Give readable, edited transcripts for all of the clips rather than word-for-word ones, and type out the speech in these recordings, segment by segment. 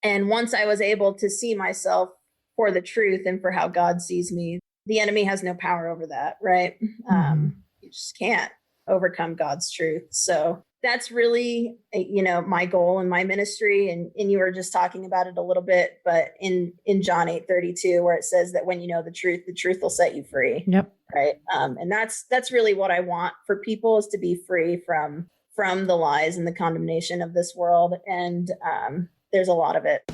And once I was able to see myself for the truth and for how God sees me, the enemy has no power over that, right? You just can't overcome God's truth. So that's really, my goal in my ministry. And you were just talking about it a little bit, but in John 8:32, where it says that when you know the truth will set you free. Yep. Right. And that's really what I want for people, is to be free from the lies and the condemnation of this world. And there's a lot of it.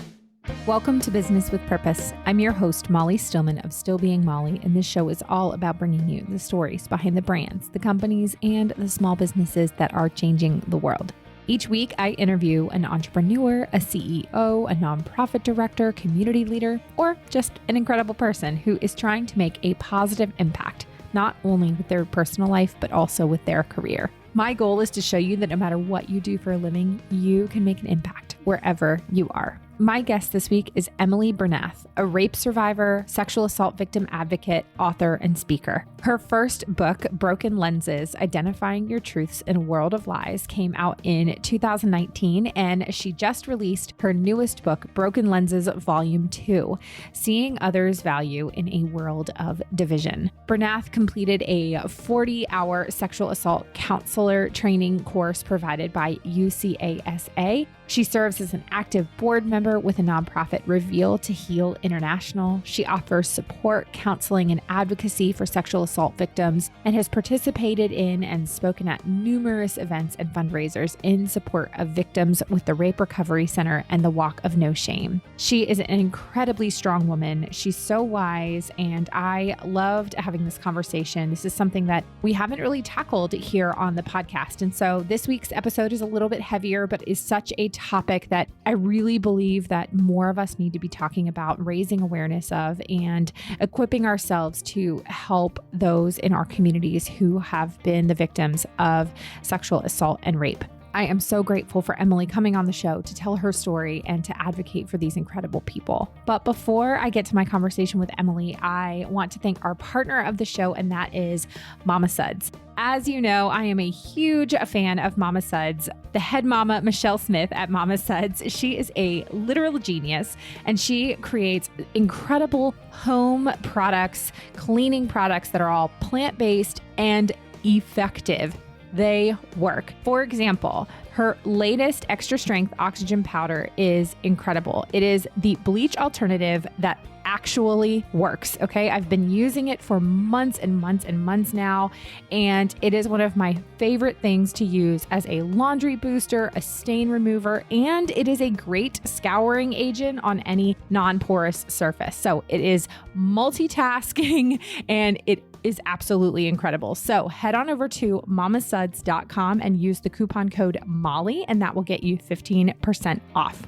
Welcome to Business with Purpose. I'm your host, Molly Stillman of Still Being Molly, and this show is all about bringing you the stories behind the brands, the companies, and the small businesses that are changing the world. Each week, I interview an entrepreneur, a CEO, a nonprofit director, community leader, or just an incredible person who is trying to make a positive impact, not only with their personal life, but also with their career. My goal is to show you that no matter what you do for a living, you can make an impact wherever you are. My guest this week is Emily Bernath, a rape survivor, sexual assault victim advocate, author, and speaker. Her first book, Broken Lenses: Identifying Your Truths in a World of Lies, came out in 2019, and she just released her newest book, Broken Lenses Volume 2, Seeing Others' Value in a World of Division. Bernath completed a 40-hour sexual assault counselor training course provided by UCASA. She serves as an active board member with a nonprofit, Reveal to Heal International. She offers support, counseling, and advocacy for sexual assault victims, and has participated in and spoken at numerous events and fundraisers in support of victims with the Rape Recovery Center and the Walk of No Shame. She is an incredibly strong woman. She's so wise, and I loved having this conversation. This is something that we haven't really tackled here on the podcast. And so this week's episode is a little bit heavier, but is such a topic that I really believe that more of us need to be talking about, raising awareness of, and equipping ourselves to help those in our communities who have been the victims of sexual assault and rape. I am so grateful for Emily coming on the show to tell her story and to advocate for these incredible people. But before I get to my conversation with Emily, I want to thank our partner of the show, and that is Mama Suds. As you know, I am a huge fan of Mama Suds. The head mama, Michelle Smith at Mama Suds, she is a literal genius, and she creates incredible home products, cleaning products that are all plant-based and effective. They work. For example, her latest extra strength oxygen powder is incredible. It is the bleach alternative that actually works. Okay. I've been using it for months and months and months now, and it is one of my favorite things to use as a laundry booster, a stain remover, and it is a great scouring agent on any non-porous surface. So it is multitasking, and it is absolutely incredible. So head on over to mamasuds.com and use the coupon code Molly, and that will get you 15% off.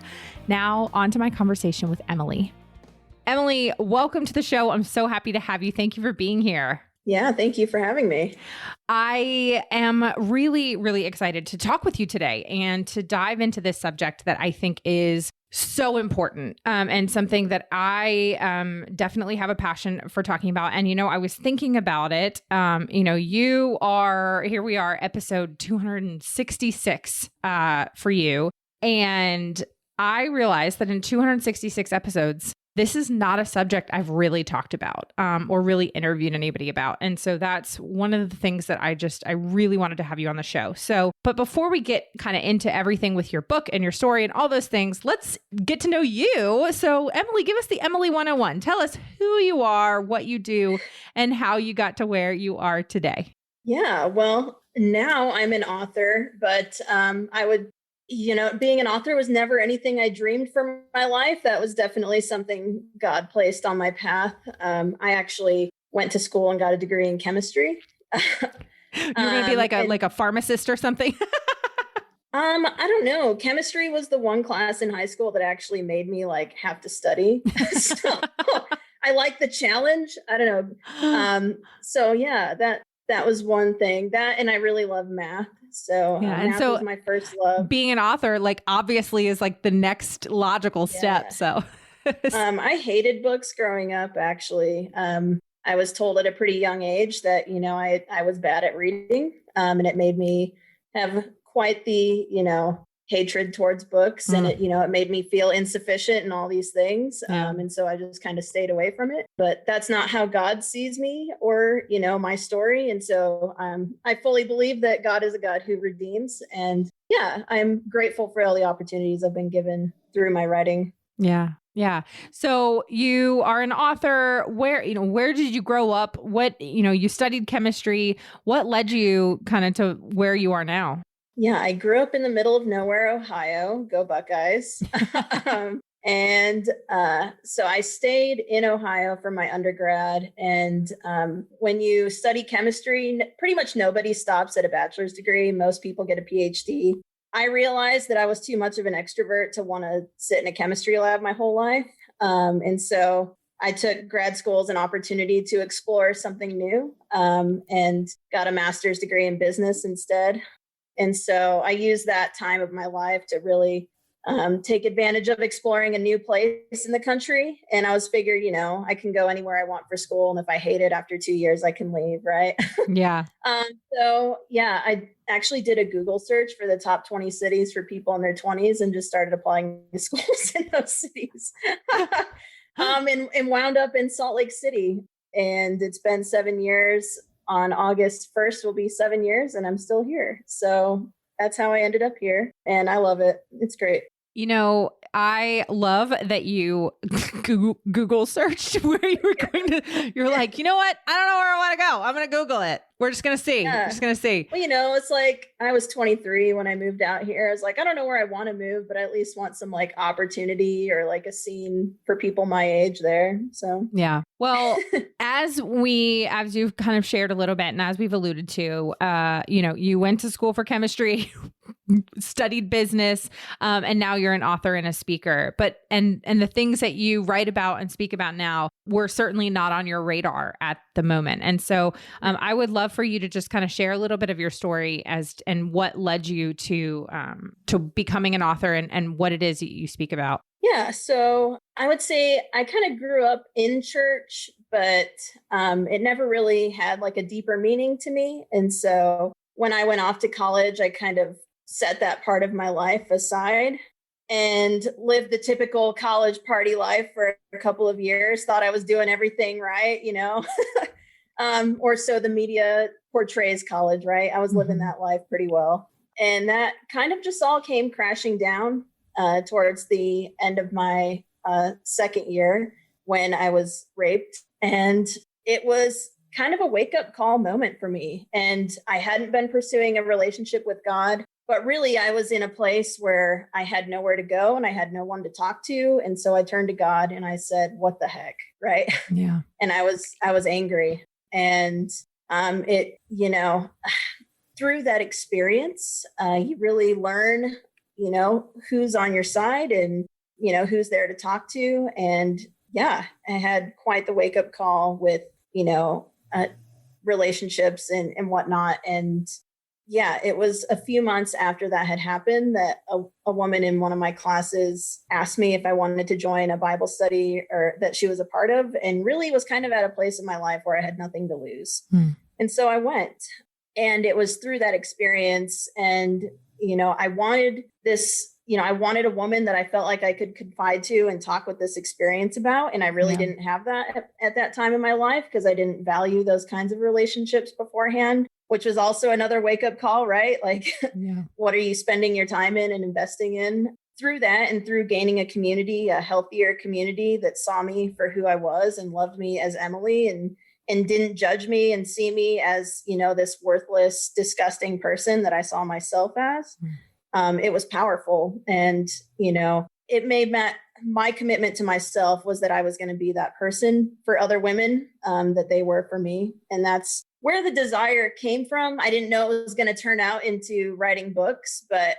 Now on to my conversation with Emily. Emily, welcome to the show. I'm so happy to have you. Thank you for being here. Yeah, thank you for having me. I am really, really excited to talk with you today and to dive into this subject that I think is so important, and something that I definitely have a passion for talking about. And, I was thinking about it. Here we are, episode 266 for you. And I realized that in 266 episodes, this is not a subject I've really talked about or really interviewed anybody about. And so that's one of the things that I really wanted to have you on the show. So, but before we get kind of into everything with your book and your story and all those things, let's get to know you. So Emily, give us the Emily 101. Tell us who you are, what you do, and how you got to where you are today. Yeah, well, now I'm an author, but being an author was never anything I dreamed for my life. That was definitely something God placed on my path. I actually went to school and got a degree in chemistry. You're going to be like a pharmacist or something? I don't know. Chemistry was the one class in high school that actually made me have to study. So I like the challenge. I don't know. So yeah, that was one thing. That, and I really love math. So math was my first love. Being an author, obviously is the next logical step. So I hated books growing up, actually. I was told at a pretty young age that, I was bad at reading. And it made me have quite the, hatred towards books, and it, it made me feel insufficient and all these things. And so I just kind of stayed away from it. But that's not how God sees me or, my story. And so I fully believe that God is a God who redeems. And yeah, I'm grateful for all the opportunities I've been given through my writing. Yeah. Yeah. So you are an author. Where did you grow up? What, you studied chemistry. What led you kind of to where you are now? Yeah, I grew up in the middle of nowhere, Ohio. Go Buckeyes. So I stayed in Ohio for my undergrad. And when you study chemistry, pretty much nobody stops at a bachelor's degree. Most people get a PhD. I realized that I was too much of an extrovert to want to sit in a chemistry lab my whole life. And so I took grad school as an opportunity to explore something new, and got a master's degree in business instead. And so I used that time of my life to really take advantage of exploring a new place in the country. And I was figured, I can go anywhere I want for school. And if I hate it after 2 years, I can leave, right? Yeah. I actually did a Google search for the top 20 cities for people in their 20s and just started applying to schools in those cities. And wound up in Salt Lake City. And it's been 7 years. On August 1st will be 7 years, and I'm still here. So that's how I ended up here. And I love it. It's great. I love that you Google searched where you were going to, you're like, you know what? I don't know where I want to go. I'm going to Google it. We're just going to see. Yeah. We're just going to see. Well, it's like I was 23 when I moved out here. I was like, I don't know where I want to move, but I at least want some like opportunity or like a scene for people my age there. So, yeah. Well, as you've kind of shared a little bit and as we've alluded to, you went to school for chemistry, studied business, and now you're an author and a speaker. But and the things that you write about and speak about now were certainly not on your radar at the moment. And so I would love for you to just kind of share a little bit of your story and what led you to becoming an author and what it is that you speak about. Yeah, so I would say I kind of grew up in church, but it never really had like a deeper meaning to me. And so when I went off to college, I kind of set that part of my life aside and lived the typical college party life for a couple of years, thought I was doing everything right, or so the media portrays college, right? I was living that life pretty well. And that kind of just all came crashing down towards the end of my second year when I was raped. And it was kind of a wake-up call moment for me. And I hadn't been pursuing a relationship with God, but really I was in a place where I had nowhere to go and I had no one to talk to. And so I turned to God and I said, what the heck? Right. Yeah. And I was angry. And through that experience, you really learn, who's on your side and, who's there to talk to. And yeah, I had quite the wake up call with, relationships and whatnot. And yeah, it was a few months after that had happened that a woman in one of my classes asked me if I wanted to join a Bible study or that she was a part of, and really was kind of at a place in my life where I had nothing to lose. And so I went, and it was through that experience. And, I wanted this, I wanted a woman that I felt like I could confide to and talk with this experience about. And I really didn't have that at that time in my life because I didn't value those kinds of relationships beforehand, which was also another wake up call, right? Like, what are you spending your time in and investing in? Through that and through gaining a community, a healthier community that saw me for who I was and loved me as Emily and didn't judge me and see me as, this worthless, disgusting person that I saw myself as. It was powerful. And, it made my commitment to myself was that I was going to be that person for other women, that they were for me. And that's where the desire came from. I didn't know it was going to turn out into writing books, but,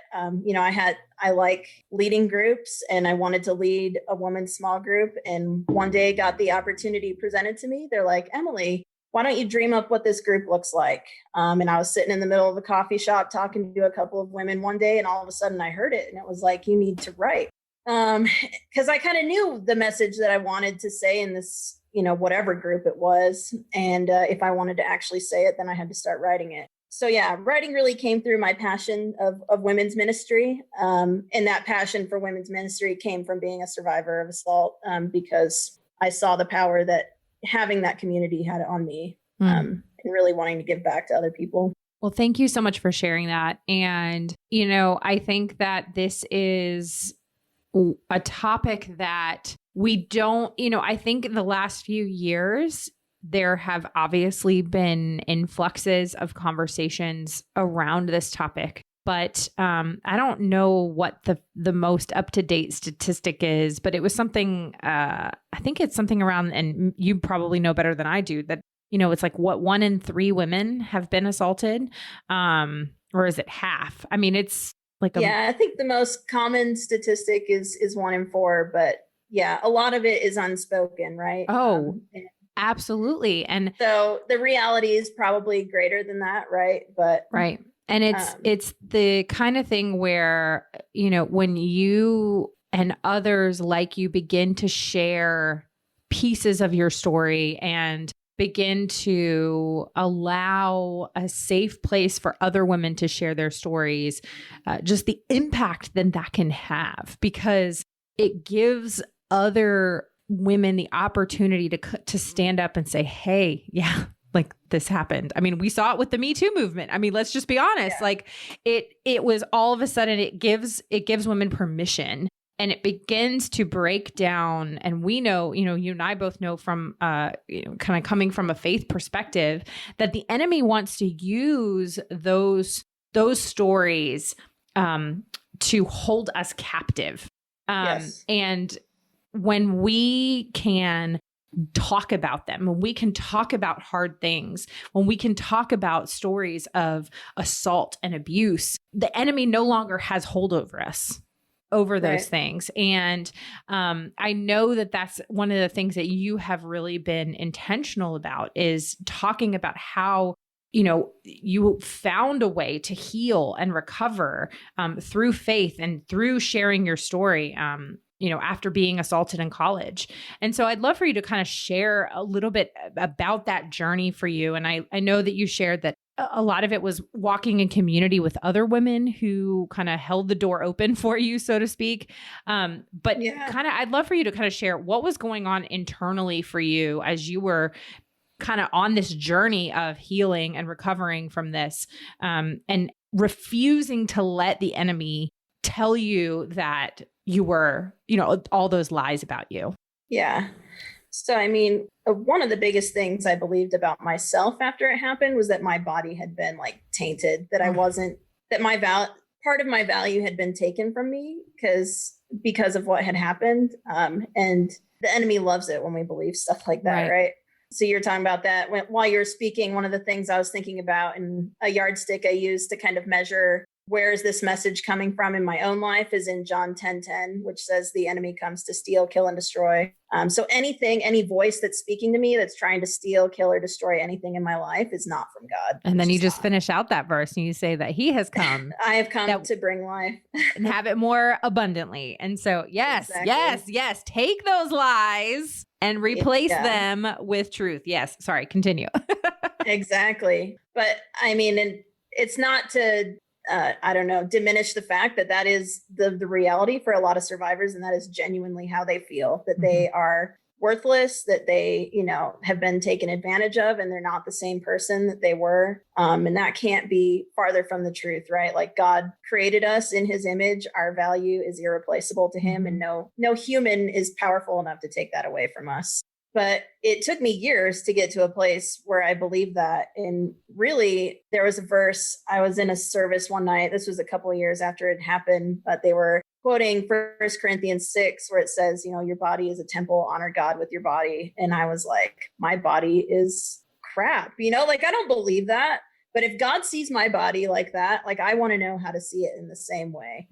I like leading groups and I wanted to lead a woman's small group. And one day got the opportunity presented to me. They're like, Emily, why don't you dream up what this group looks like? And I was sitting in the middle of a coffee shop talking to a couple of women one day, and all of a sudden I heard it and it was like, you need to write. Because I kind of knew the message that I wanted to say in this, whatever group it was. And if I wanted to actually say it, then I had to start writing it. So yeah, writing really came through my passion of women's ministry. And that passion for women's ministry came from being a survivor of assault, because I saw the power that having that community had on me, and really wanting to give back to other people. Well, thank you so much for sharing that. And, you know, I think that this is a topic that we don't, you know, I think in the last few years, there have obviously been influxes of conversations around this topic, but I don't know what the most up-to-date statistic is, but it was something, I think it's something around, and you probably know better than I do, that, you know, it's like 1 in 3 women have been assaulted, or is it half? I mean, it's like I think the most common statistic is 1 in 4, but yeah, a lot of it is unspoken, right? Absolutely. And so the reality is probably greater than that, right? But right. And it's the kind of thing where, you know, when you and others like you begin to share pieces of your story and begin to allow a safe place for other women to share their stories, just the impact then that can have, because it gives other women the opportunity to stand up and say, hey, yeah, like this happened. I mean, we saw it with the Me Too movement. I mean, let's just be honest. Yeah. Like it was all of a sudden it gives women permission, and it begins to break down. And we know, you know, you and I both know from you know, kind of coming from a faith perspective, that the enemy wants to use those stories to hold us captive. Yes. And when we can talk about them, when we can talk about hard things, when we can talk about stories of assault and abuse, the enemy no longer has hold over us, over those things. And I know that that's one of the things that you have really been intentional about, is talking about how, you know, you found a way to heal and recover through faith and through sharing your story, you know, after being assaulted in college. And so I'd love for you to kind of share a little bit about that journey for you. And I know that you shared that a lot of it was walking in community with other women who kind of held the door open for you, so to speak. But kind of, I'd love for you to kind of share what was going on internally for you as you were kind of on this journey of healing and recovering from this, and refusing to let the enemy tell you that you were, you know, all those lies about you. Yeah. So, I mean, one of the biggest things I believed about myself after it happened was that my body had been like tainted, that I wasn't, that my part of my value had been taken from me because of what had happened. And the enemy loves it when we believe stuff like that, right? So you're talking about that while you were speaking. One of the things I was thinking about, and a yardstick I used to kind of measure where is this message coming from in my own life, is in John 10:10, which says the enemy comes to steal, kill, and destroy. So any voice that's speaking to me that's trying to steal, kill, or destroy anything in my life is not from God. And then you just finish out that verse and you say that he has come. I have come to bring life and have it more abundantly. And so, yes, take those lies and replace them with truth. Yes. Sorry, continue. Exactly. But I mean, and it's not to, I don't know, diminish the fact that is the reality for a lot of survivors. And that is genuinely how they feel, that they are worthless, that they, you know, have been taken advantage of, and they're not the same person that they were. And that can't be farther from the truth, right? Like, God created us in his image. Our value is irreplaceable to him, and no human is powerful enough to take that away from us. But it took me years to get to a place where I believed that. And really, there was a verse. I was in a service one night. This was a couple of years after it happened, but they were quoting 1 Corinthians 6, where it says, you know, your body is a temple, honor God with your body. And I was like, my body is crap. You know, like, I don't believe that. But if God sees my body like that, like, I want to know how to see it in the same way.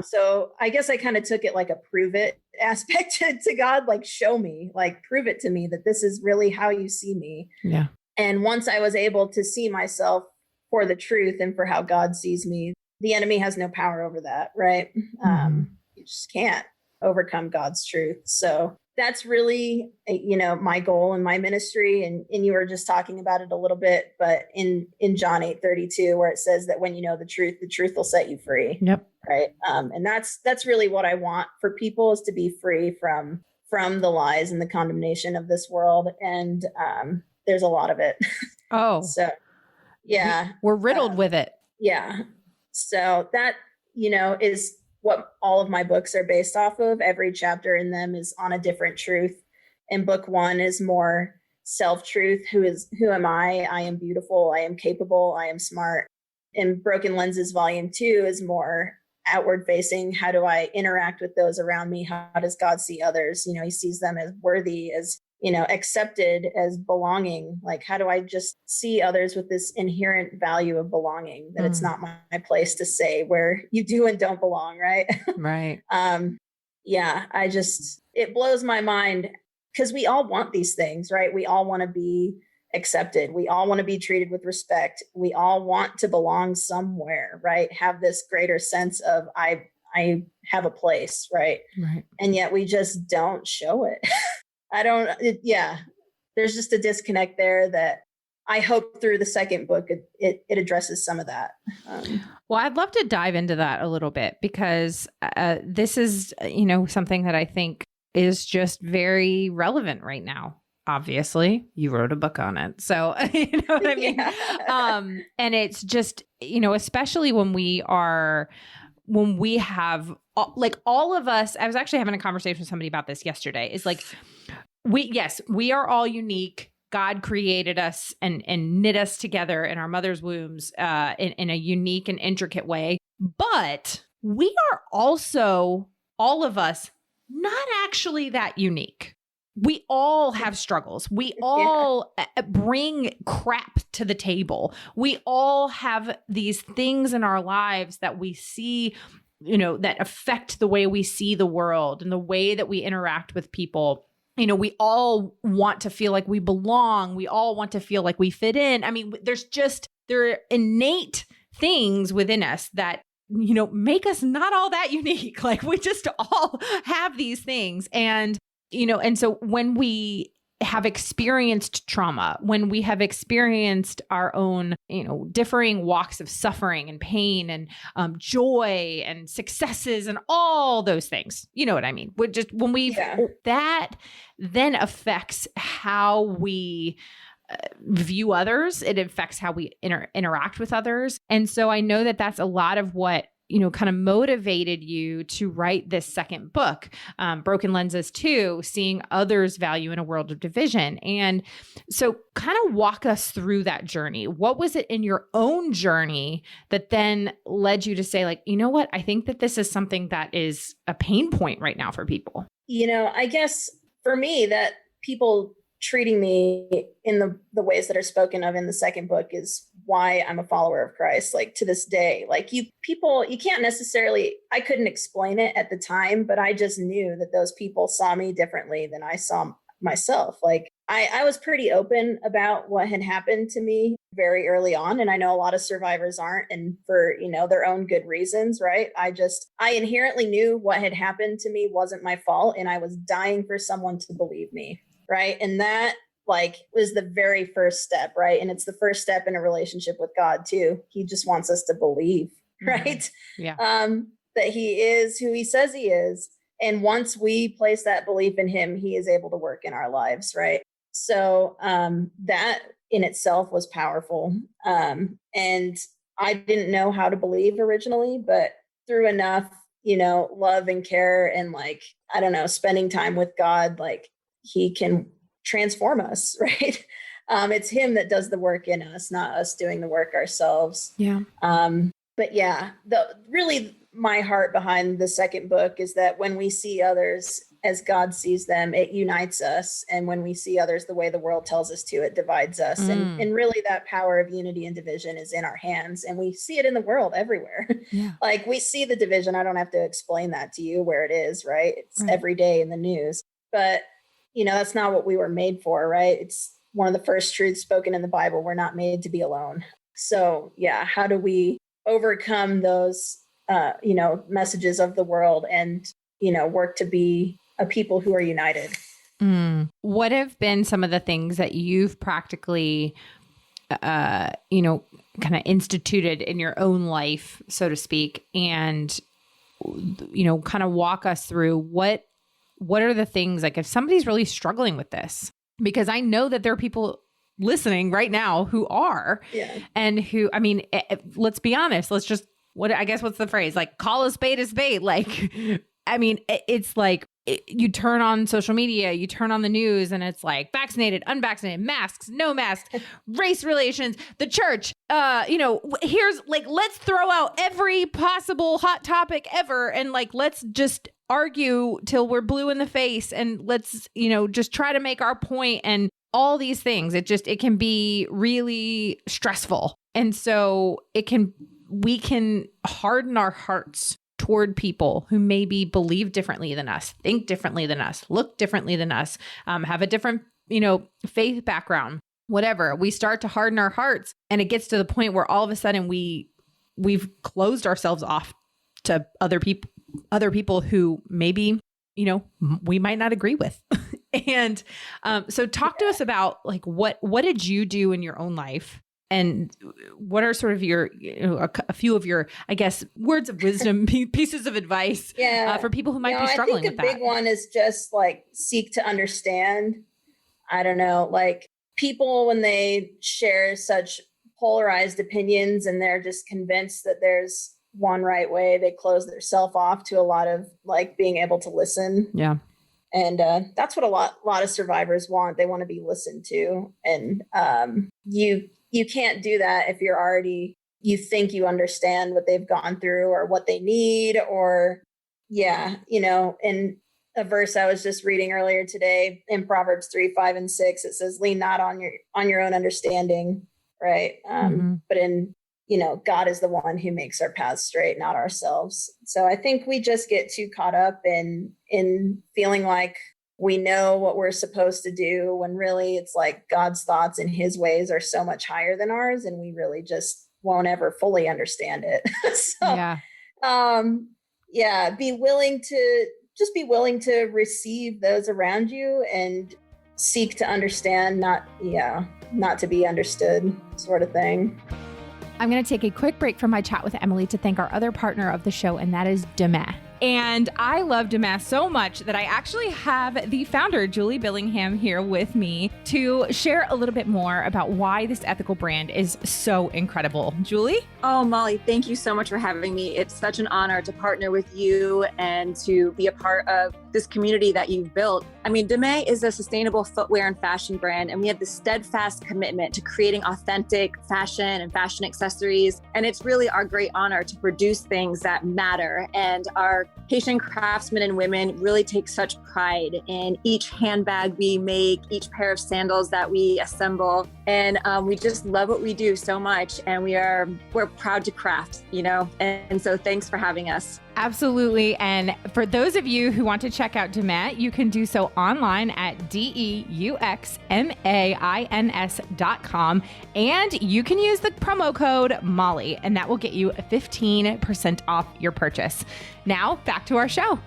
So I guess I kind of took it like a prove it aspect to God, like, show me, like, prove it to me that this is really how you see me. Yeah. And once I was able to see myself for the truth and for how God sees me, the enemy has no power over that, right? You just can't overcome God's truth. So that's really, my goal in my ministry. And you were just talking about it a little bit, but in John 8:32, where it says that when you know the truth will set you free. Yep. Right. And that's really what I want for people, is to be free from the lies and the condemnation of this world. And there's a lot of it. Oh, so yeah, we're riddled with it. Yeah. So that, is what all of my books are based off of. Every chapter in them is on a different truth. And book 1 is more self-truth. Who am I? I am beautiful. I am capable. I am smart. And Broken Lenses Volume 2 is more outward facing. How do I interact with those around me? How does God see others? He sees them as worthy, as accepted, as belonging. Like, how do I just see others with this inherent value of belonging, that it's not my place to say where you do and don't belong. Right. Right. Yeah, it blows my mind, because we all want these things, right? We all want to be accepted. We all want to be treated with respect. We all want to belong somewhere, right? Have this greater sense of I have a place, right? Right. And yet we just don't show it. There's just a disconnect there that I hope through the second book, it addresses some of that. Well, I'd love to dive into that a little bit, because this is, something that I think is just very relevant right now. Obviously, you wrote a book on it. So, you know what I mean? Yeah. And it's just, especially when we have like all of us, I was actually having a conversation with somebody about this yesterday. It's like, we are all unique. God created us and knit us together in our mother's wombs in a unique and intricate way. But we are also, all of us, not actually that unique. We all have struggles. We all bring crap to the table. We all have these things in our lives that we see, that affect the way we see the world and the way that we interact with people. We all want to feel like we belong. We all want to feel like we fit in. I mean, there are innate things within us that, make us not all that unique. Like, we just all have these things. And so when we have experienced trauma, when we have experienced our own, differing walks of suffering and pain and joy and successes and all those things, you know what I mean? That then affects how we view others. It affects how we interact with others. And so I know that that's a lot of what kind of motivated you to write this second book, Broken Lenses 2, Seeing Others' Value in a World of Division. And so kind of walk us through that journey. What was it in your own journey that then led you to say, like, you know what, I think that this is something that is a pain point right now for people? I guess for me, that people treating me in the ways that are spoken of in the second book is why I'm a follower of Christ. Like, to this day, like, you can't necessarily, I couldn't explain it at the time, but I just knew that those people saw me differently than I saw myself. Like, I was pretty open about what had happened to me very early on. And I know a lot of survivors aren't, and for, their own good reasons, right? I inherently knew what had happened to me wasn't my fault. And I was dying for someone to believe me. Right. And that was the very first step. Right. And it's the first step in a relationship with God too. He just wants us to believe, right? Yeah. That he is who he says he is. And once we place that belief in him, he is able to work in our lives. Right. So that in itself was powerful. And I didn't know how to believe originally, but through enough, love and care and spending time with God, he can transform us, right? It's him that does the work in us, not us doing the work ourselves. Yeah. But yeah, really my heart behind the second book is that when we see others as God sees them, it unites us. And when we see others the way the world tells us to, it divides us. And really that power of unity and division is in our hands. And we see it in the world everywhere. Yeah. Like, we see the division. I don't have to explain that to you where it is, right? It's every day in the news. But that's not what we were made for, right? It's one of the first truths spoken in the Bible. We're not made to be alone. So yeah, how do we overcome those, messages of the world and, work to be a people who are united? What have been some of the things that you've practically, kind of instituted in your own life, so to speak, and, kind of walk us through what are the things, like if somebody's really struggling with this, because I know that there are people listening right now who are, and who, let's be honest, what's the phrase? Like, call a spade a spade. Like, it's like, you turn on social media, you turn on the news, and it's like vaccinated, unvaccinated, masks, no masks, race relations, the church, here's like, let's throw out every possible hot topic ever. And like, let's just argue till we're blue in the face. And let's, just try to make our point and all these things. It can be really stressful. And so we can harden our hearts toward people who maybe believe differently than us, think differently than us, look differently than us, have a different, faith background, whatever. We start to harden our hearts, and it gets to the point where all of a sudden we've closed ourselves off to other people who maybe, we might not agree with. And so talk to us about like, what did you do in your own life? And what are sort of your, a few of your, I guess, words of wisdom, pieces of advice for people who might be struggling with that? I think a big one is just like seek to understand. I don't know, like people, when they share such polarized opinions and they're just convinced that there's one right way, they close themselves off to a lot of like being able to listen. Yeah. And that's what a lot of survivors want. They want to be listened to. And you can't do that if you think you understand what they've gone through or what they need, or in a verse I was just reading earlier today in Proverbs 3, 5, and 6, it says, lean not on your own understanding. Right. But in, God is the one who makes our paths straight, not ourselves. So I think we just get too caught up in feeling like we know what we're supposed to do, when really it's like God's thoughts and his ways are so much higher than ours, and we really just won't ever fully understand it. Be willing to receive those around you and seek to understand, not to be understood, sort of thing. I'm going to take a quick break from my chat with Emily to thank our other partner of the show, and that is Demeh. And I love Demeh so much that I actually have the founder, Julie Billingham, here with me to share a little bit more about why this ethical brand is so incredible. Julie? Oh, Molly, thank you so much for having me. It's such an honor to partner with you and to be a part of this community that you've built. Demeh is a sustainable footwear and fashion brand, and we have this steadfast commitment to creating authentic fashion and fashion accessories. And it's really our great honor to produce things that matter. And our Haitian craftsmen and women really take such pride in each handbag we make, each pair of sandals that we assemble. And we just love what we do so much. And we're proud to craft, and so thanks for having us. Absolutely. And for those of you who want to check out Demeh, you can do so online at DEUXMAINS.com. And you can use the promo code Molly, and that will get you 15% off your purchase. Now, back to our show.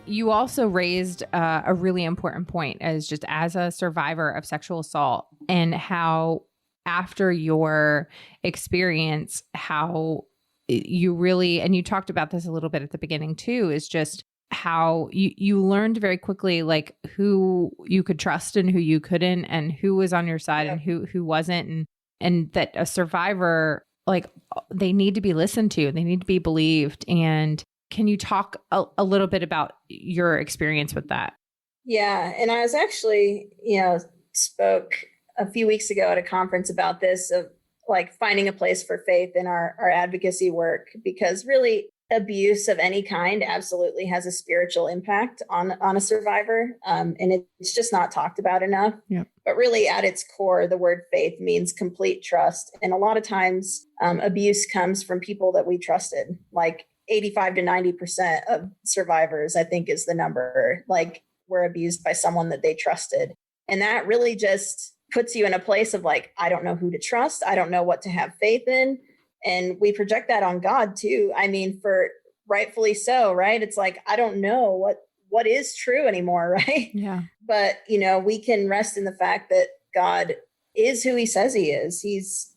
You also raised a really important point as a survivor of sexual assault, and how after your experience, how you really, and you talked about this a little bit at the beginning too, is just how you learned very quickly, like who you could trust and who you couldn't, and who was on your side and who wasn't. And that a survivor, like, they need to be listened to, they need to be believed. And can you talk a little bit about your experience with that? Yeah. And I was actually, spoke a few weeks ago at a conference about this, of like finding a place for faith in our advocacy work, because really abuse of any kind absolutely has a spiritual impact on a survivor. And it's just not talked about enough. Yep. But really at its core, the word faith means complete trust. And a lot of times abuse comes from people that we trusted, like 85 to 90% of survivors, I think, is the number, like, were abused by someone that they trusted. And that really just puts you in a place of like, I don't know who to trust. I don't know what to have faith in. And we project that on God too. For rightfully so, right? It's like, I don't know what is true anymore, right? Yeah. But, we can rest in the fact that God is who he says he is. He's,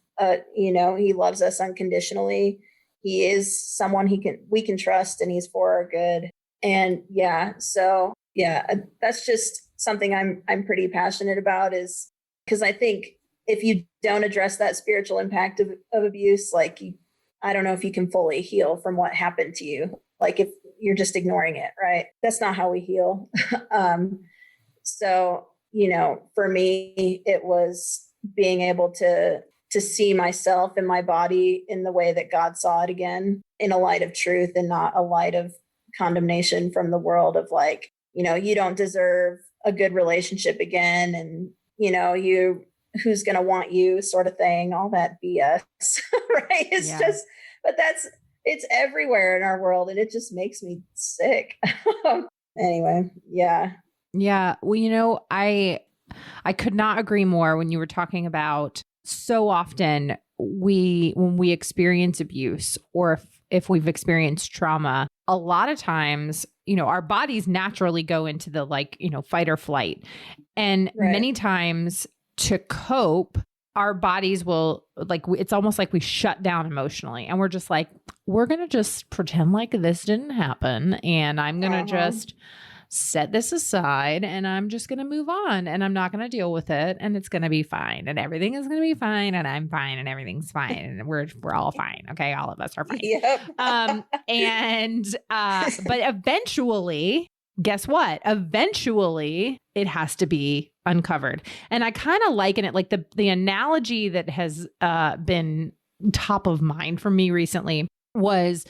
he loves us unconditionally. He is someone we can trust, and he's for our good. And that's just something I'm pretty passionate about, is because I think if you don't address that spiritual impact of abuse, like I don't know if you can fully heal from what happened to you. Like if you're just ignoring it, right? That's not how we heal. So, for me, it was being able to see myself and my body in the way that God saw it again, in a light of truth and not a light of condemnation from the world of like, you don't deserve a good relationship again. And, who's going to want you sort of thing, all that BS, right? It's it's everywhere in our world, and it just makes me sick. Anyway. Yeah. Yeah. Well, I could not agree more when you were talking about so often when we experience abuse, or if we've experienced trauma, a lot of times, our bodies naturally go into the fight or flight. And many times to cope, our bodies will it's almost like we shut down emotionally, and we're just like, we're going to just pretend like this didn't happen. And I'm going to just set this aside, and I'm just going to move on, and I'm not going to deal with it, and it's going to be fine, and everything is going to be fine, and I'm fine, and everything's fine, and we're all fine. Okay. All of us are fine. Yep. But eventually, guess what? Eventually it has to be uncovered. And I kind of liken it like the analogy that has been top of mind for me recently was,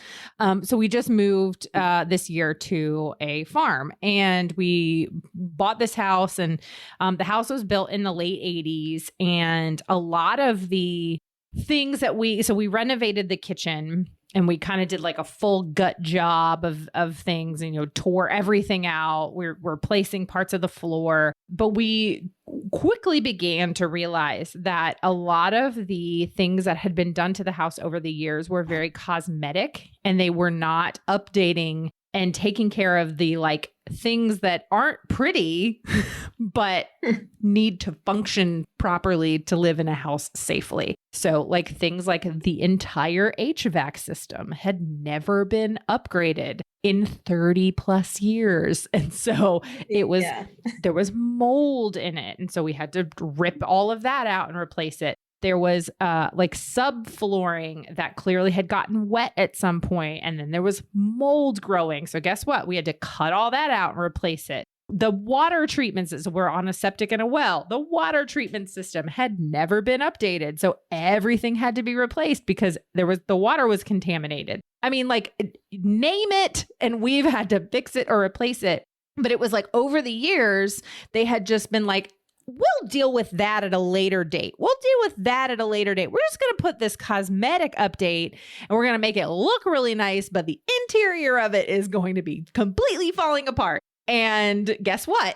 so we just moved this year to a farm, and we bought this house, and the house was built in the late 80s. And a lot of the things that we renovated the kitchen, and we kind of did like a full gut job of things, and, tore everything out. We're replacing parts of the floor, but we quickly began to realize that a lot of the things that had been done to the house over the years were very cosmetic, and they were not updating and taking care of the things that aren't pretty, but need to function properly to live in a house safely. So things like the entire HVAC system had never been upgraded in 30 plus years. And so it was, there was mold in it. And so we had to rip all of that out and replace it. There was subflooring that clearly had gotten wet at some point, and then there was mold growing. So guess what? We had to cut all that out and replace it. The water treatment system, we're on a septic and a well. The water treatment system had never been updated. So everything had to be replaced because the water was contaminated. I mean, name it, and we've had to fix it or replace it. But it was over the years, they had just been we'll deal with that at a later date. We'll deal with that at a later date. We're just going to put this cosmetic update, and we're going to make it look really nice, but the interior of it is going to be completely falling apart. And guess what?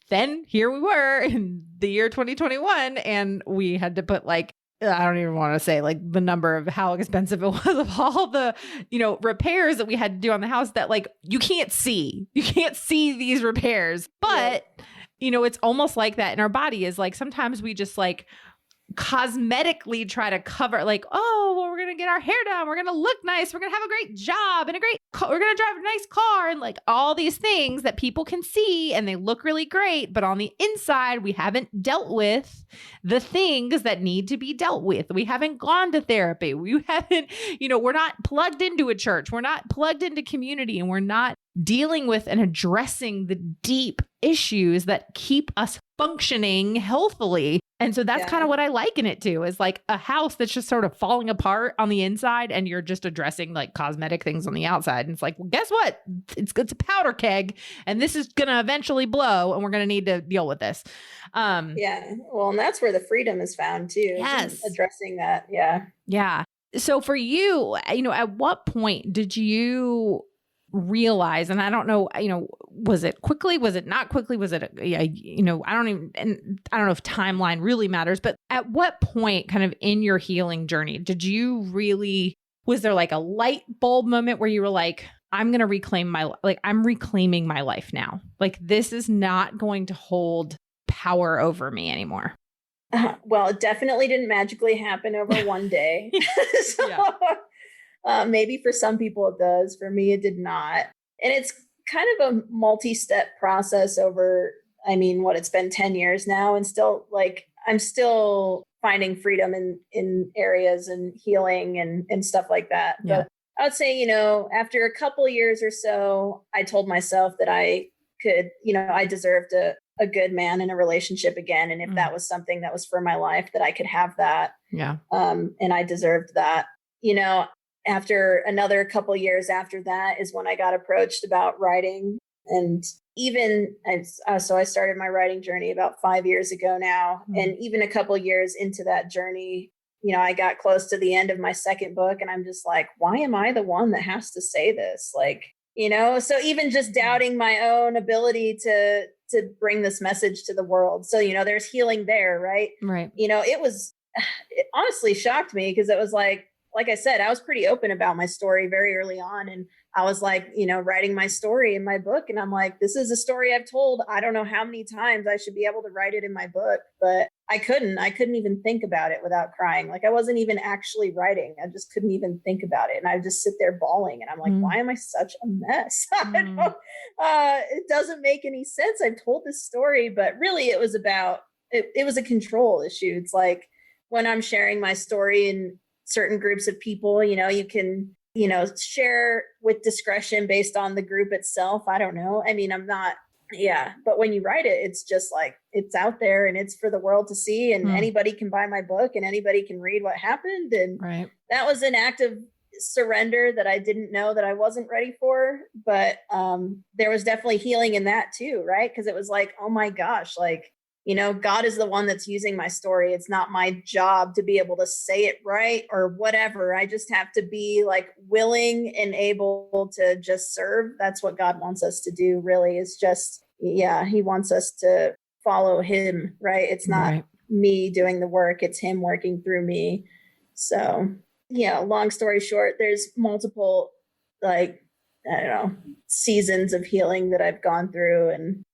Then here we were in the year 2021, and we had to put I don't even want to say the number of how expensive it was of all the, repairs that we had to do on the house that you can't see. You can't see these repairs, but it's almost like that in our body is sometimes we just cosmetically try to cover we're going to get our hair done. We're going to look nice. We're going to have a great job and we're going to drive a nice car and all these things that people can see and they look really great. But on the inside, we haven't dealt with the things that need to be dealt with. We haven't gone to therapy. We haven't, we're not plugged into a church. We're not plugged into community, and we're not dealing with and addressing the deep issues that keep us functioning healthily. And so that's kind of what I liken it to, is a house that's just sort of falling apart on the inside, and you're just addressing cosmetic things on the outside. And it's well, guess what? It's a powder keg, and this is going to eventually blow, and we're going to need to deal with this. Well, and that's where the freedom is found too. Yes. Addressing that. Yeah. So for you, at what point did you realize, and I don't know, was it quickly? Was it not quickly? Was it, I don't know if timeline really matters, but at what point kind of in your healing journey, was there a light bulb moment where you were I'm going to I'm reclaiming my life now. Like, this is not going to hold power over me anymore. Well, it definitely didn't magically happen over one day. Maybe for some people it does. For me, it did not. And it's kind of a multi-step process over, it's been 10 years now, and still, I'm still finding freedom in areas and healing and stuff like that. Yeah. But I would say, after a couple of years or so, I told myself that I could, I deserved a good man in a relationship again. And if that was something that was for my life, that I could have that. Yeah. And I deserved that. After another couple of years after that is when I got approached about writing. And so I started my writing journey about 5 years ago now. And even a couple of years into that journey, I got close to the end of my second book, and I'm just like, why am I the one that has to say this? So even just doubting my own ability to bring this message to the world. So, there's healing there, right? Right. It honestly shocked me, because it was like I said, I was pretty open about my story very early on. And I was writing my story in my book. And I'm like, this is a story I've told. I don't know how many times I should be able to write it in my book, but I couldn't even think about it without crying. I wasn't even actually writing. I just couldn't even think about it. And I would just sit there bawling. And I'm like, why am I such a mess? It doesn't make any sense. I've told this story, but really it was about, it was a control issue. It's like when I'm sharing my story in certain groups of people, you can, share with discretion based on the group itself. I don't know. But when you write it, it's just it's out there and it's for the world to see, and anybody can buy my book and anybody can read what happened. And that was an act of surrender that I didn't know that I wasn't ready for. But there was definitely healing in that too, right? Because it was like, oh my gosh, God is the one that's using my story. It's not my job to be able to say it right or whatever. I just have to be willing and able to just serve. That's what God wants us to do, really, is just, he wants us to follow him, right? It's not me doing the work. It's him working through me. So, long story short, there's multiple, seasons of healing that I've gone through, and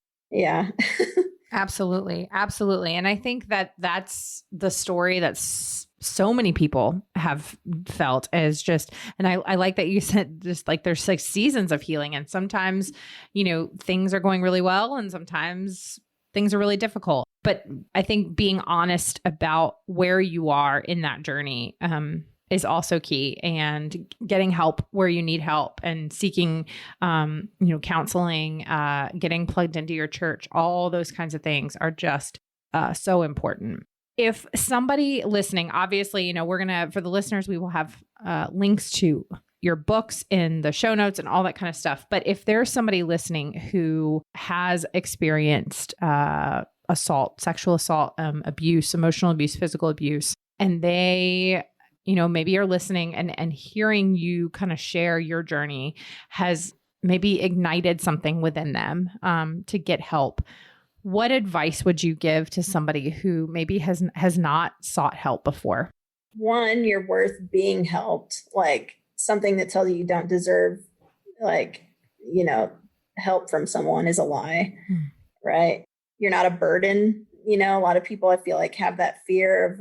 Absolutely. Absolutely. And I think that that's the story that so many people have felt, is just, and I like that you said just there's seasons of healing, and sometimes, things are going really well and sometimes things are really difficult. But I think being honest about where you are in that journey, is also key, and getting help where you need help, and seeking, counseling, getting plugged into your church. All those kinds of things are just so important. If somebody listening, obviously, for the listeners, we will have links to your books in the show notes and all that kind of stuff. But if there's somebody listening who has experienced assault, sexual assault, abuse, emotional abuse, physical abuse, and they maybe you're listening and hearing you kind of share your journey has maybe ignited something within them to get help. What advice would you give to somebody who maybe has not sought help before? One, you're worth being helped. Something that tells you don't deserve, help from someone is a lie, right? You're not a burden. A lot of people, I feel have that fear of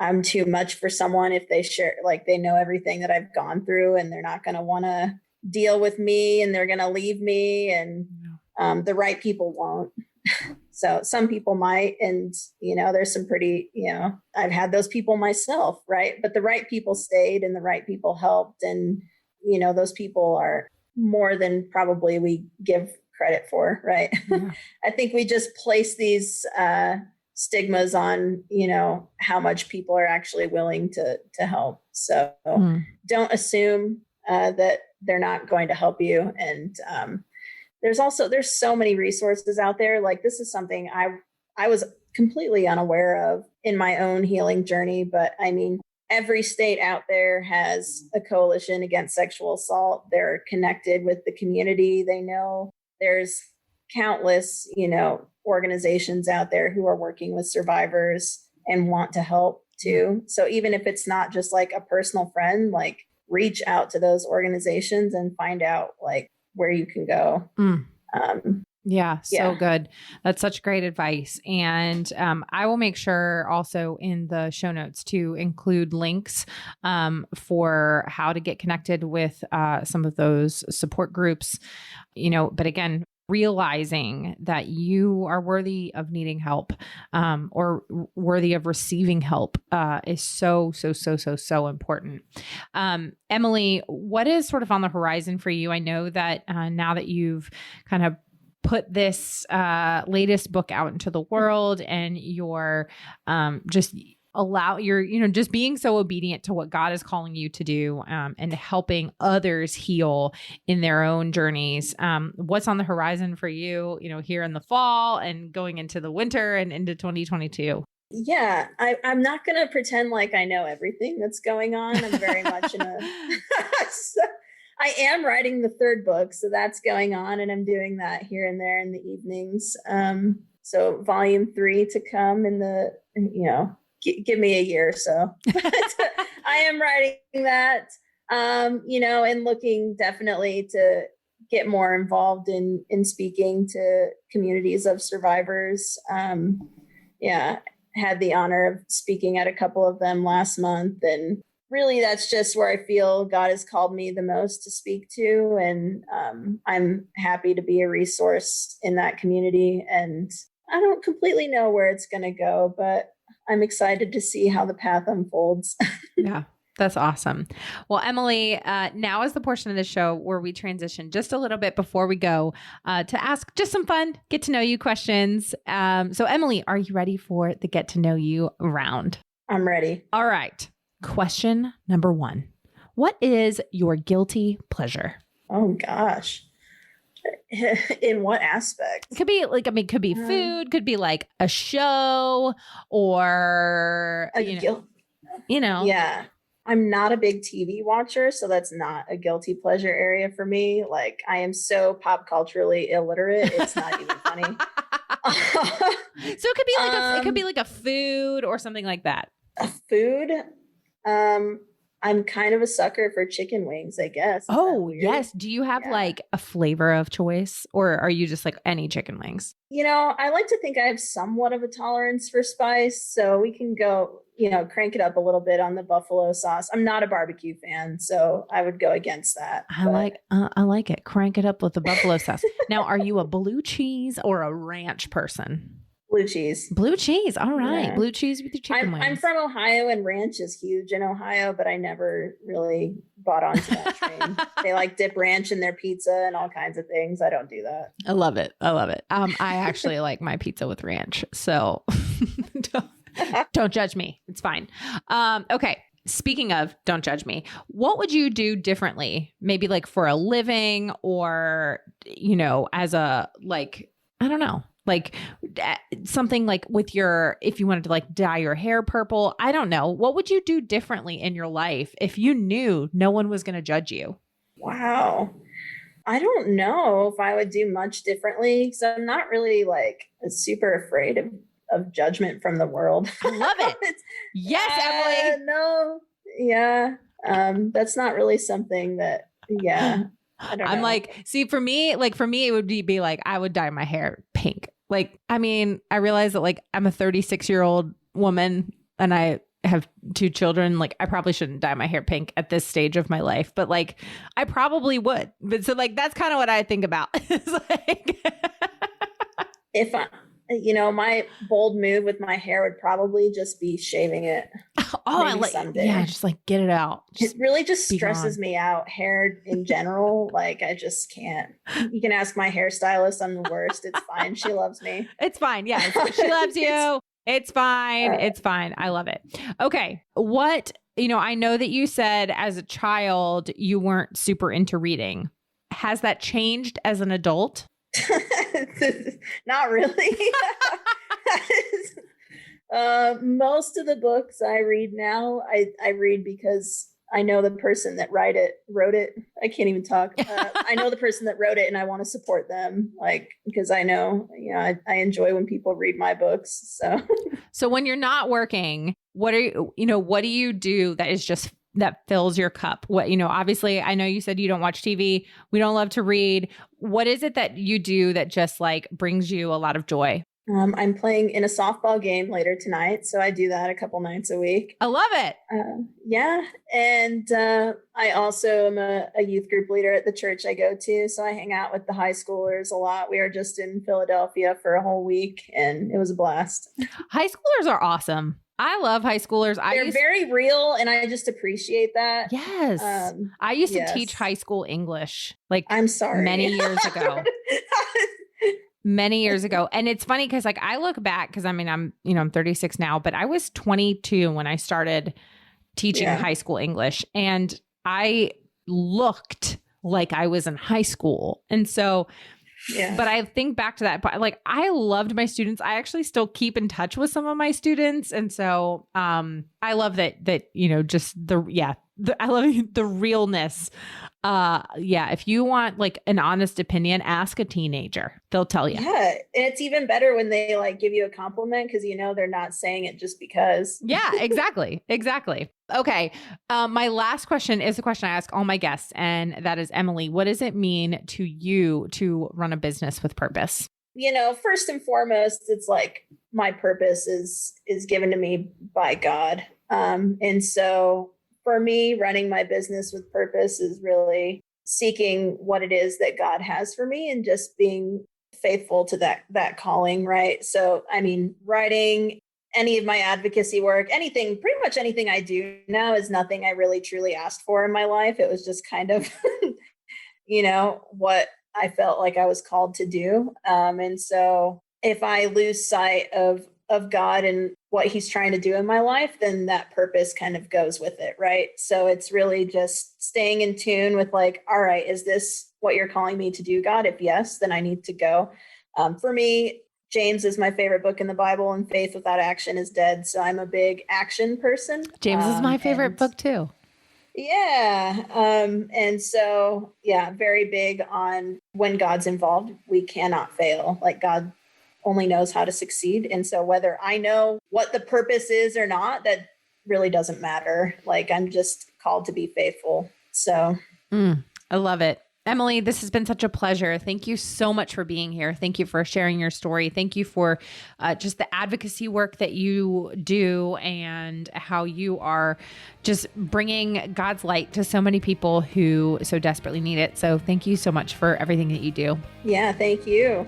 I'm too much for someone if they share, they know everything that I've gone through, and they're not going to want to deal with me, and they're going to leave me, and the right people won't. So some people might, and, there's some pretty, I've had those people myself, right? But the right people stayed, and the right people helped. And, those people are more than probably we give credit for, right? Yeah. I think we just place these, stigmas on, how much people are actually willing to help. So don't assume that they're not going to help you. And there's so many resources out there. This is something I was completely unaware of in my own healing journey. But every state out there has a coalition against sexual assault. They're connected with the community. They know there's countless, organizations out there who are working with survivors and want to help too. So even if it's not just a personal friend, reach out to those organizations and find out like where you can go. Yeah, so good. That's such great advice. And I will make sure also in the show notes to include links for how to get connected with some of those support groups, but again, realizing that you are worthy of needing help or worthy of receiving help is so important. Emily, what is sort of on the horizon for you? I know that now that you've kind of put this latest book out into the world and you're just being so obedient to what God is calling you to do and helping others heal in their own journeys. What's on the horizon for you, here in the fall and going into the winter and into 2022? Yeah, I'm not going to pretend like I know everything that's going on. I'm very much in a... I am writing the third book, so that's going on, and I'm doing that here and there in the evenings. So volume 3 to come in the, give me a year or so. I am writing that, and looking definitely to get more involved in speaking to communities of survivors. Had the honor of speaking at a couple of them last month, and really, that's just where I feel God has called me the most to speak to. And I'm happy to be a resource in that community. And I don't completely know where it's going to go, but I'm excited to see how the path unfolds. Yeah, that's awesome. Well, Emily, now is the portion of the show where we transition just a little bit before we go to ask just some fun, get to know you questions. So Emily, are you ready for the get to know you round? I'm ready. All right. Question number 1. What is your guilty pleasure? Oh, gosh. In what aspect? It could be could be food, could be like a show or, Yeah. I'm not a big TV watcher, so that's not a guilty pleasure area for me. Like, I am so pop culturally illiterate. It's not even funny. So it could be like a food or something like that. A food? I'm kind of a sucker for chicken wings, I guess. Oh, yes. Do you have like a flavor of choice, or are you just like any chicken wings? I like to think I have somewhat of a tolerance for spice, so we can go, crank it up a little bit on the buffalo sauce. I'm not a barbecue fan, so I would go against that. I like it. Crank it up with the buffalo sauce. Now, are you a blue cheese or a ranch person? Blue cheese. Blue cheese. All right. Yeah. Blue cheese with your chicken wings. I'm from Ohio, and ranch is huge in Ohio, but I never really bought onto that train. They like dip ranch in their pizza and all kinds of things. I don't do that. I love it. I actually like my pizza with ranch. So don't judge me. It's fine. Okay. Speaking of don't judge me, what would you do differently? Maybe like for a living or, as a, like, I don't know. Like something like if you wanted to like dye your hair purple, I don't know. What would you do differently in your life if you knew no one was going to judge you? Wow. I don't know if I would do much differently because I'm not really like super afraid of judgment from the world. I love it. Yes, Emily. No. Yeah. That's not really something that, I'm like, see, for me, it would be like, I would dye my hair pink. Like, I mean, I realize that like I'm a 36-year-old woman and I have 2 children. Like, I probably shouldn't dye my hair pink at this stage of my life, but like, I probably would. But so like, that's kind of what I think about. It's like, if my bold move with my hair would probably just be shaving it. Someday. Yeah, just like get it out. It really just stresses me out. Hair in general, like I just can't. You can ask my hairstylist. I'm the worst. It's fine. She loves me. It's fine. Yeah, she loves you. It's fine. It's fine. I love it. Okay. I know that you said as a child you weren't super into reading. Has that changed as an adult? Not really. Most of the books I read now, I read because I know the person that wrote it. I can't even talk. I know the person that wrote it and I want to support them. Like, because I know, I enjoy when people read my books. So when you're not working, what do you do that is just that fills your cup? What, obviously I know you said you don't watch TV. We don't love to read. What is it that you do that just like brings you a lot of joy? I'm playing in a softball game later tonight, so I do that a couple nights a week. I love it. Yeah. And I also am a youth group leader at the church I go to, so I hang out with the high schoolers a lot. We were just in Philadelphia for a whole week, and it was a blast. High schoolers are awesome. I love high schoolers. They're very real, and I just appreciate that. Yes. I used to teach high school English, like I'm sorry, many years ago. Many years ago. And it's funny because like I look back because I mean, I'm 36 now, but I was 22 when I started teaching high school English, and I looked like I was in high school. And so, but I think back to that, but like I loved my students. I actually still keep in touch with some of my students. And so I love that, just I love the realness. If you want like an honest opinion, ask a teenager. They'll tell you. Yeah. And it's even better when they like give you a compliment because they're not saying it just because. Yeah, exactly. Exactly. Okay. My last question is the question I ask all my guests, and that is, Emily, what does it mean to you to run a business with purpose? First and foremost, it's like my purpose is given to me by God. And so for me, running my business with purpose is really seeking what it is that God has for me and just being faithful to that calling, right? So, I mean, writing, any of my advocacy work, pretty much anything I do now is nothing I really truly asked for in my life. It was just kind of, what I felt like I was called to do. And so if I lose sight of God and what he's trying to do in my life, then that purpose kind of goes with it, right? So it's really just staying in tune with like, all right, is this what you're calling me to do, God? If yes, then I need to go. For me, James is my favorite book in the Bible, and faith without action is dead. So I'm a big action person. James is my favorite book too. Yeah. And so, very big on when God's involved, we cannot fail. Like God only knows how to succeed. And so whether I know what the purpose is or not, that really doesn't matter. Like I'm just called to be faithful. So I love it. Emily, this has been such a pleasure. Thank you so much for being here. Thank you for sharing your story. Thank you for just the advocacy work that you do and how you are just bringing God's light to so many people who so desperately need it. So thank you so much for everything that you do. Yeah, thank you.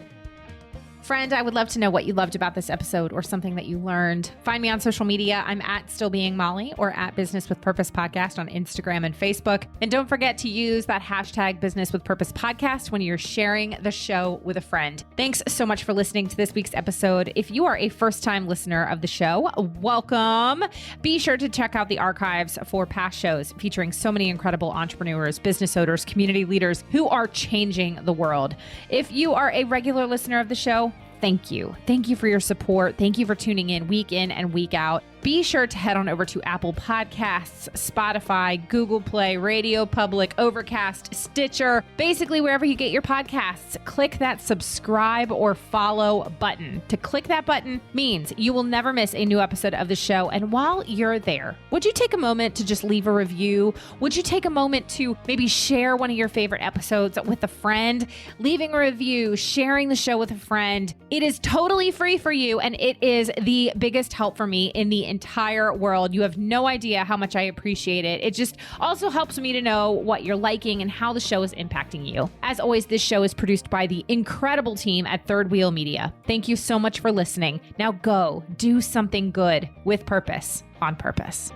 Friend, I would love to know what you loved about this episode or something that you learned. Find me on social media. I'm at Still Being Molly or at Business with Purpose Podcast on Instagram and Facebook. And don't forget to use that hashtag Business with Purpose Podcast when you're sharing the show with a friend. Thanks so much for listening to this week's episode. If you are a first-time listener of the show, welcome. Be sure to check out the archives for past shows featuring so many incredible entrepreneurs, business owners, community leaders who are changing the world. If you are a regular listener of the show, thank you. Thank you for your support. Thank you for tuning in and week out. Be sure to head on over to Apple Podcasts, Spotify, Google Play, Radio Public, Overcast, Stitcher, basically wherever you get your podcasts. Click that subscribe or follow button. To click that button means you will never miss a new episode of the show. And while you're there, would you take a moment to just leave a review? Would you take a moment to maybe share one of your favorite episodes with a friend? Leaving a review, sharing the show with a friend. It is totally free for you, and it is the biggest help for me in the entire world. You have no idea how much I appreciate it. It just also helps me to know what you're liking and how the show is impacting you. As always, this show is produced by the incredible team at Third Wheel Media. Thank you so much for listening. Now go do something good with purpose, on purpose.